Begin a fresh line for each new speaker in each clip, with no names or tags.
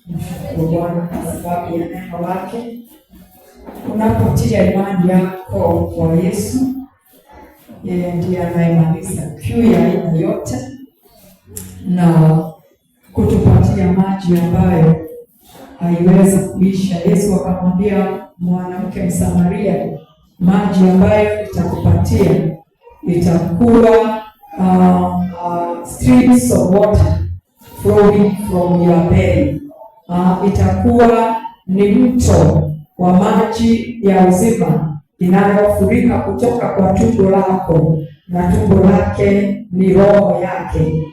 Mshukuru Bwana kwa sababu ya neno lake. Unapotia imani yako kwa Yesu, yeye ndiye anayemaliza kiu ya aina yote na kutupatia maji ambayo haiwezi kuisha. Yesu akamwambia mwanamke Msamaria, maji ambayo itakupatia itakuwa streams of water flowing from your belly. Itakuwa ni mto wa maji ya uzima inayofurika kutoka kwa tumbo lako, na tumbo lake ni roho yake.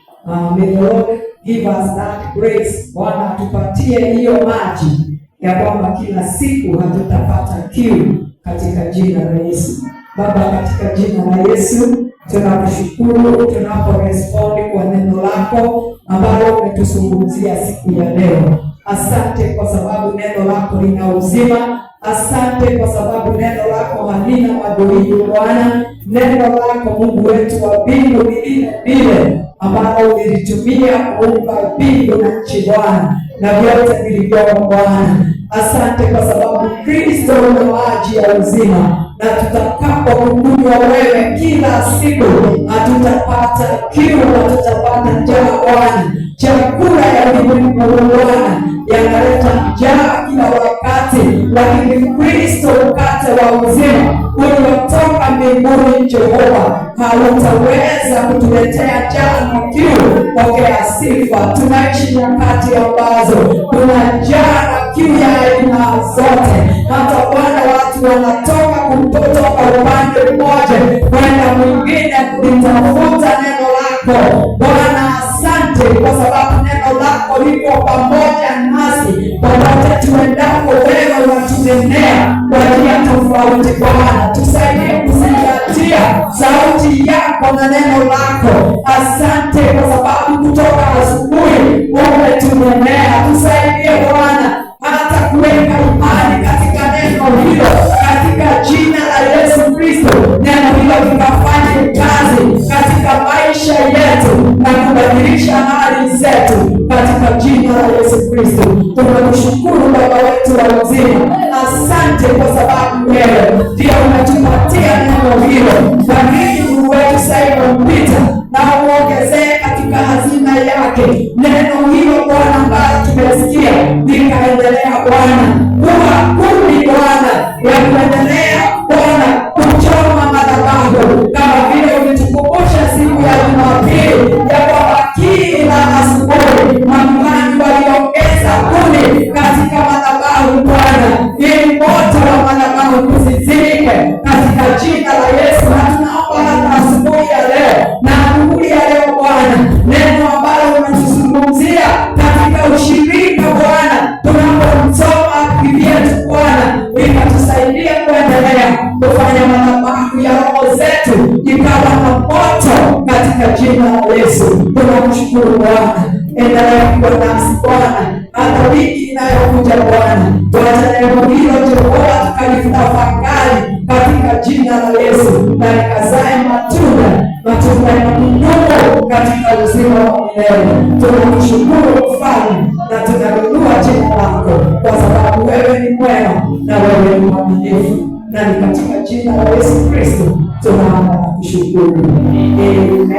May the Lord give us that grace. Bwana atupatie hiyo maji ya kwamba kila siku hatutapata kiu katika jina la Yesu. Baba, katika jina la Yesu tunakushukuru tunaporespondi kwa neno lako ambalo umetuzungumzia siku ya leo. Asante kwa sababu neno lako lina uzima. Asante kwa sababu neno lako halina madoido Bwana. Neno lako Mungu wetu wa mbingu ni lile lile ambalo ulilitumia kuumba mbingu na nchi Bwana, na vyote vilivyomo Bwana. Asante kwa sababu Kristo una maji ya uzima, na tutakapokunywa wewe kila siku hatutapata kiu, hatutapata njaa Bwana. Chakula ya ulimwengu Bwana yanaleta njaa kila wakati, lakini Kristo mkate wa uzima uliotoka mbinguni Jehova hautaweza kutuletea njaa na kiu. Pokea sifa. Tunaishi nyakati ambazo kuna njaa na kiu ya aina zote. Hata Bwana watu wanatoka kutoka upande mmoja kwenda mwingine kulitafuta neno lako Bwana. Asante kwa sababu neno lako liko pamoja nasi popote tuendapo. Wewe unatunenea kwa njia tofauti Bwana. Tusaidie kuzingatia sauti yako na neno lako. Asante kwa sababu kutoka asubuhi umetunenea. Tusaidie Bwana hata kuweka imani katika neno hilo, katika jina la Yesu Kristo. Neno hilo likafanye kazi katika maisha yetu na kubadilisha hali zetu katika jina la Yesu Kristo. Tunakushukuru Baba wetu wa uzima. Asante kwa sababu wewe ndio unatupatia neno hilo. Bariki Mungu wetu Simon Peter na uongezee katika hazina yake neno hilo Bwana ambalo tumesikia likaendelea Bwana kuwa kumi Bwana ya kuendelea Bwana kuchoma madhabahu, kama vile ulitukumbusha siku ya Jumapili ya kwamba kila asubuhi makuhani waliongeza kuni katika madhabahu Bwana, ili moto wa madhabahu kusizike katika jina la Yesu. Tunaomba hata asubuhi ya leo na asubuhi ya leo Bwana, neno ambalo unatuzungumzia katika ushirika Bwana, tunapomsoma Biblia yetu Bwana, ikatusaidia kuendelea kufanya madhabahu ya roho zetu ikawa na moto katika jina la Yesu. Tunakushukuru Bwana. Endelea kuwa nasi Bwana hata wiki inayokuja Bwana. Tuacha neno hilo Jehova tukalifakari katika jina la Yesu, na ikazae matunda ya kudumu katika uzima wa milele. Tunakushukuru Mfalme na tunalinua jina lako kwa sababu wewe ni mwema na wewe ni mwaminifu, na ni katika jina la Yesu Kristo tunaomba na kushukuru. Amen.